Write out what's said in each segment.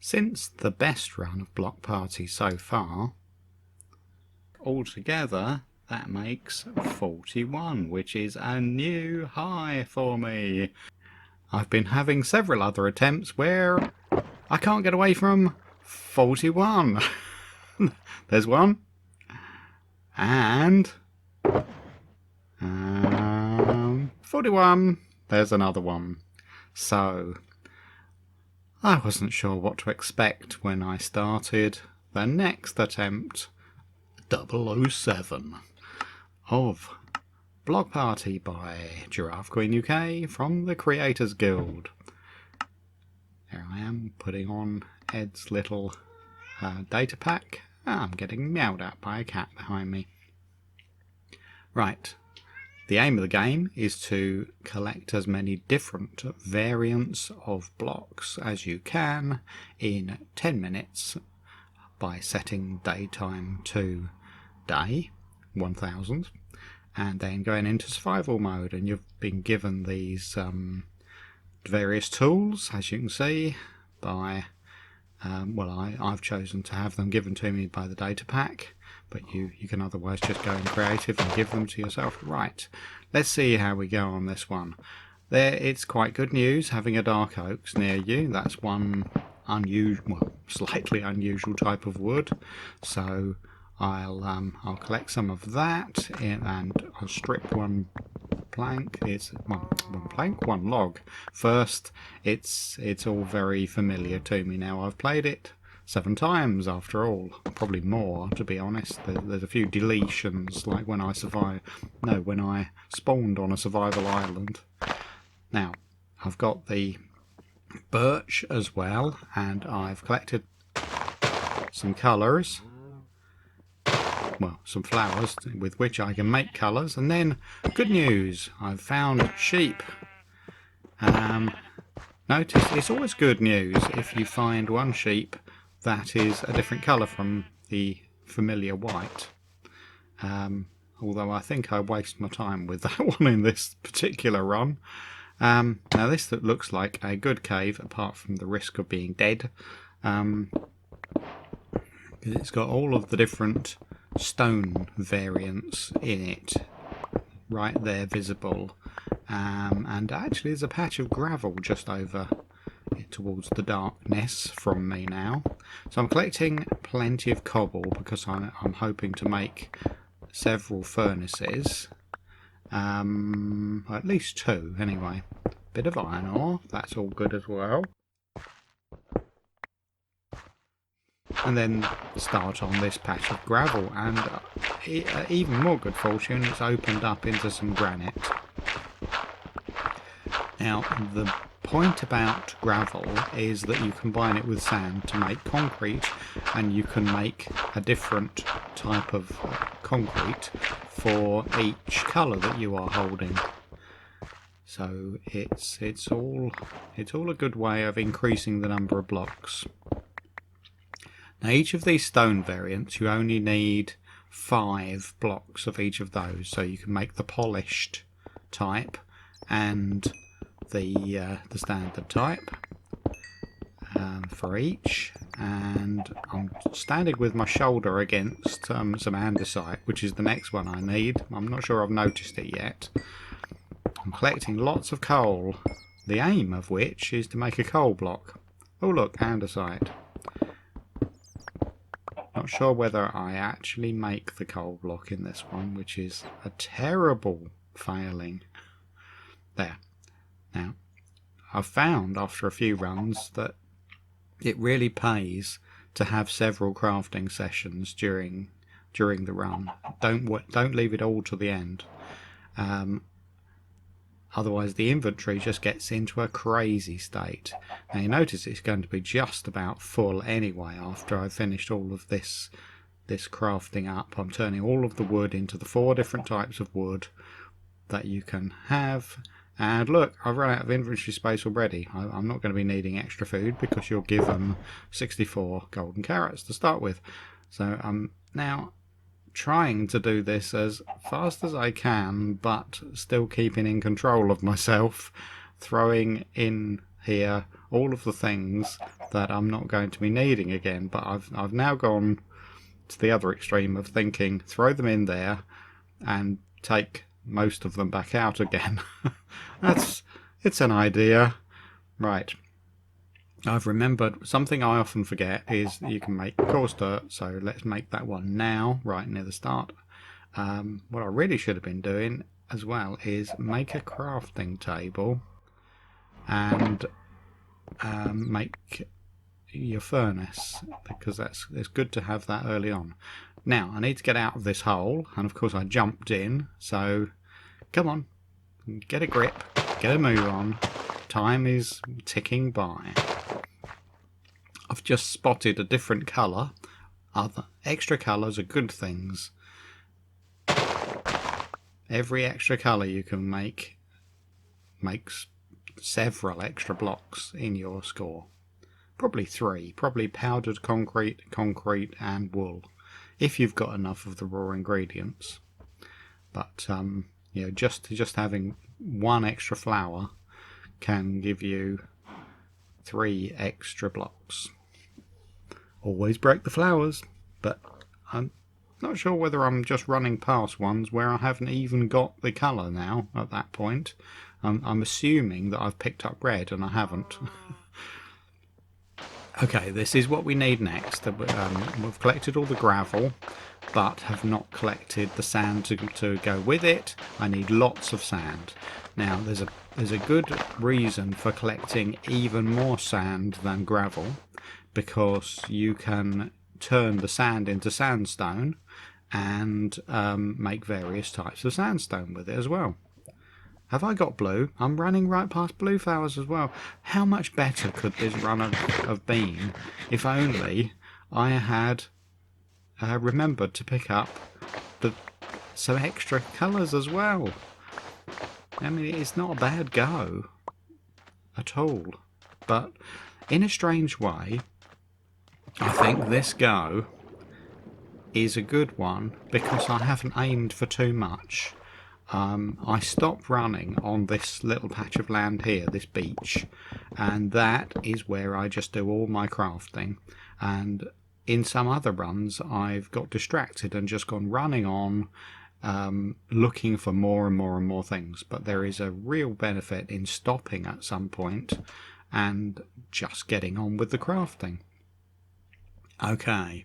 Since the best run of Block Party so far, altogether that makes 41, which is a new high for me. I've been having several other attempts where I can't get away from 41. There's one. And 41. There's another one. So I wasn't sure what to expect when I started the next attempt, 007, of Block Party by Giraffe Queen UK from the Creators Guild. Here I am putting on Ed's little data pack. I'm getting meowed at by a cat behind me. Right. The aim of the game is to collect as many different variants of blocks as you can in 10 minutes by setting daytime to day 1000 and then going into survival mode, and you've been given these various tools, as you can see, by I've chosen to have them given to me by the data pack, but you can otherwise just go in creative and give them to yourself. Right, let's see how we go on this one. It's quite good news having a dark oaks near you. That's one slightly unusual type of wood, so I'll collect some of that and I'll strip one plank. It's one plank, one log. First, it's all very familiar to me now. I've played it 7 times after all, probably more to be honest. There's a few deletions, like when I spawned on a survival island. Now, I've got the birch as well, and I've collected some colours. Well, some flowers with which I can make colours, and then good news, I've found sheep. Notice it's always good news if you find one sheep that is a different colour from the familiar white. Although I think I waste my time with that one in this particular run. Now this looks like a good cave, apart from the risk of being dead. It's got all of the different stone variants in it right there visible, and actually there's a patch of gravel just over it towards the darkness from me now. So I'm collecting plenty of cobble because I'm hoping to make several furnaces, at least 2 anyway. Bit of iron ore, that's all good as well. And then start on this patch of gravel, and even more good fortune, it's opened up into some granite. Now the point about gravel is that you combine it with sand to make concrete, and you can make a different type of concrete for each colour that you are holding. So it's all a good way of increasing the number of blocks. Now each of these stone variants, you only need 5 blocks of each of those, so you can make the polished type and the standard type for each. And I'm standing with my shoulder against some andesite, which is the next one I need. I'm not sure I've noticed it yet. I'm collecting lots of coal, the aim of which is to make a coal block. Oh look, andesite. Not sure whether I actually make the coal block in this one, which is a terrible failing. There. Now, I've found after a few runs that it really pays to have several crafting sessions during the run. Don't leave it all to the end. Otherwise the inventory just gets into a crazy state. Now you notice it's going to be just about full anyway after I've finished all of this crafting up. I'm turning all of the wood into the 4 different types of wood that you can have. And look, I've run out of inventory space already. I'm not going to be needing extra food because you're given 64 golden carrots to start with. So I'm now trying to do this as fast as I can, but still keeping in control of myself, throwing in here, all of the things that I'm not going to be needing again. But I've now gone to the other extreme of thinking, throw them in there and take most of them back out again. It's an idea. Right. I've remembered something I often forget is you can make coarse dirt, so let's make that one now, right near the start. What I really should have been doing as well is make a crafting table and make your furnace, because it's good to have that early on. Now I need to get out of this hole, and of course I jumped in, so come on, get a grip, get a move on. Time is ticking by. I've just spotted a different colour. Other extra colours are good things. Every extra colour you can make makes several extra blocks in your score. Probably 3. Probably powdered concrete, and wool, if you've got enough of the raw ingredients. But you know, just having 1 extra flour can give you 3 extra blocks. Always break the flowers, but I'm not sure whether I'm just running past ones where I haven't even got the colour now at that point. I'm assuming that I've picked up red and I haven't. Okay, this is what we need next. We've collected all the gravel, but have not collected the sand to go with it. I need lots of sand. Now, there's a good reason for collecting even more sand than gravel, because you can turn the sand into sandstone and make various types of sandstone with it as well. Have I got blue? I'm running right past blue flowers as well. How much better could this run have been if only I had remembered to pick up some extra colours as well? I mean, it's not a bad go at all. But in a strange way, I think this go is a good one because I haven't aimed for too much. I stopped running on this little patch of land here, this beach, and that is where I just do all my crafting. And in some other runs I've got distracted and just gone running on, looking for more and more and more things. But there is a real benefit in stopping at some point and just getting on with the crafting. Okay,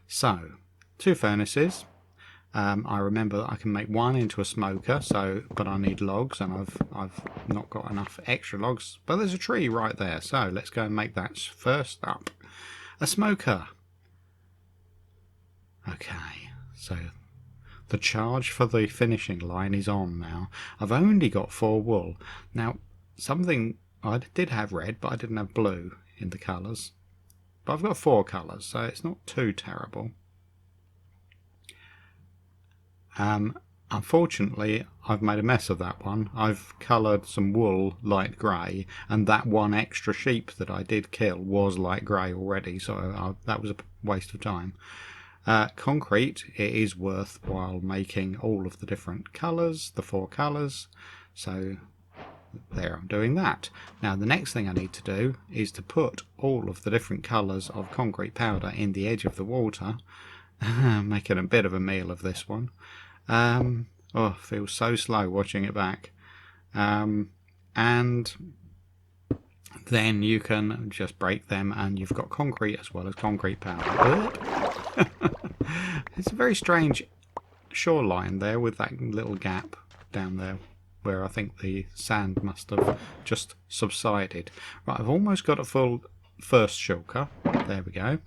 so 2 furnaces. I remember that I can make 1 into a smoker, but I need logs, and I've not got enough extra logs. But there's a tree right there, so let's go and make that first up. A smoker. Okay, so the charge for the finishing line is on now. I've only got 4 wool. Now, I did have red, but I didn't have blue in the colours. But I've got 4 colours, so it's not too terrible. Unfortunately, I've made a mess of that one. I've coloured some wool light grey, and that 1 extra sheep that I did kill was light grey already, so that was a waste of time. Concrete, it is worthwhile making all of the different colours, the 4 colours, so there, I'm doing that. Now the next thing I need to do is to put all of the different colours of concrete powder in the edge of the water, making a bit of a meal of this one. Oh, it feels so slow watching it back. And then you can just break them and you've got concrete as well as concrete powder. It's a very strange shoreline there with that little gap down there where I think the sand must have just subsided. Right, I've almost got a full first shulker. There we go.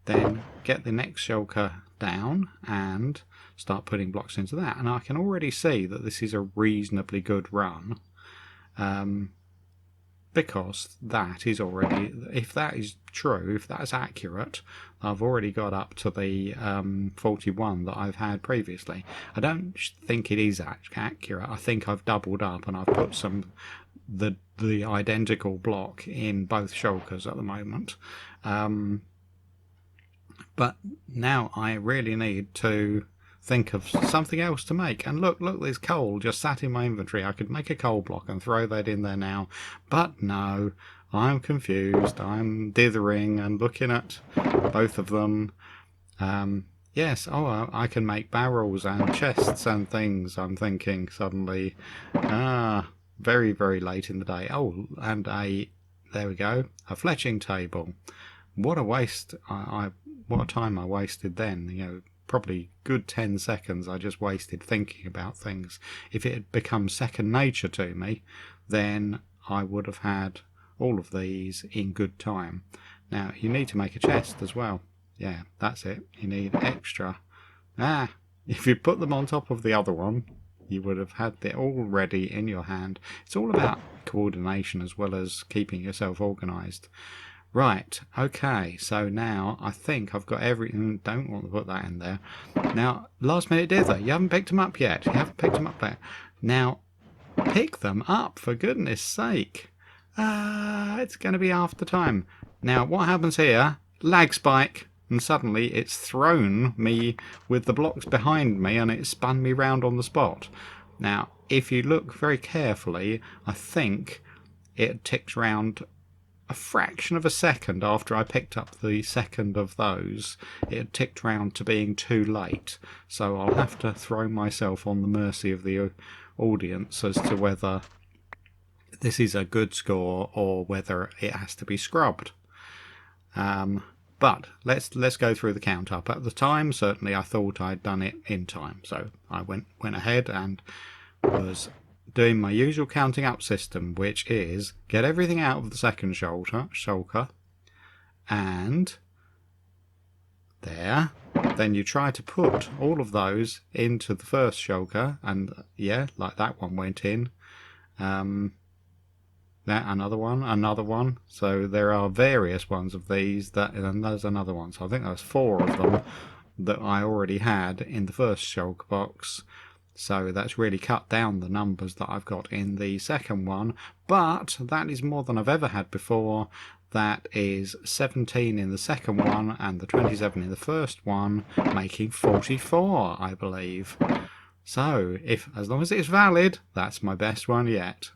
Then get the next shulker down and start putting blocks into that, and I can already see that this is a reasonably good run, because that is already, if that is true, if that's accurate, I've already got up to the 41 that I've had previously. I don't think it is accurate. I think I've doubled up and I've put the identical block in both shulkers at the moment. But now I really need to think of something else to make. And look, there's coal just sat in my inventory. I could make a coal block and throw that in there now. But no, I'm confused. I'm dithering and looking at both of them. Yes, oh, I can make barrels and chests and things, I'm thinking suddenly. Very, very late in the day. Oh, and there we go, a fletching table. What a waste, what a time I wasted then, you know, probably good 10 seconds I just wasted thinking about things. If it had become second nature to me, then I would have had all of these in good time. Now, you need to make a chest as well. Yeah, that's it. You need extra. If you put them on top of the other one, you would have had it all ready in your hand. It's all about coordination as well as keeping yourself organised. Right, okay, so now I think I've got everything. Don't want to put that in there. Now, last minute dither, you haven't picked them up yet. You haven't picked them up yet. Now, pick them up, for goodness sake. It's going to be after time. Now, what happens here? Lag spike. And suddenly it's thrown me with the blocks behind me and it spun me round on the spot. Now, if you look very carefully, I think it ticked round a fraction of a second after I picked up the second of those. It ticked round to being too late. So I'll have to throw myself on the mercy of the audience as to whether this is a good score or whether it has to be scrubbed. But let's go through the count up. At the time, certainly I thought I'd done it in time, so I went ahead and was doing my usual counting up system, which is get everything out of the second shulker, and there. Then you try to put all of those into the first shulker, and yeah, like that one went in. That another one. So there are various ones of these, and there's another one. So I think there's 4 of them that I already had in the first shulker box. So that's really cut down the numbers that I've got in the second one. But that is more than I've ever had before. That is 17 in the second one and the 27 in the first one, making 44, I believe. So as long as it's valid, that's my best one yet.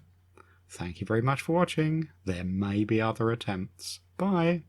Thank you very much for watching. There may be other attempts. Bye.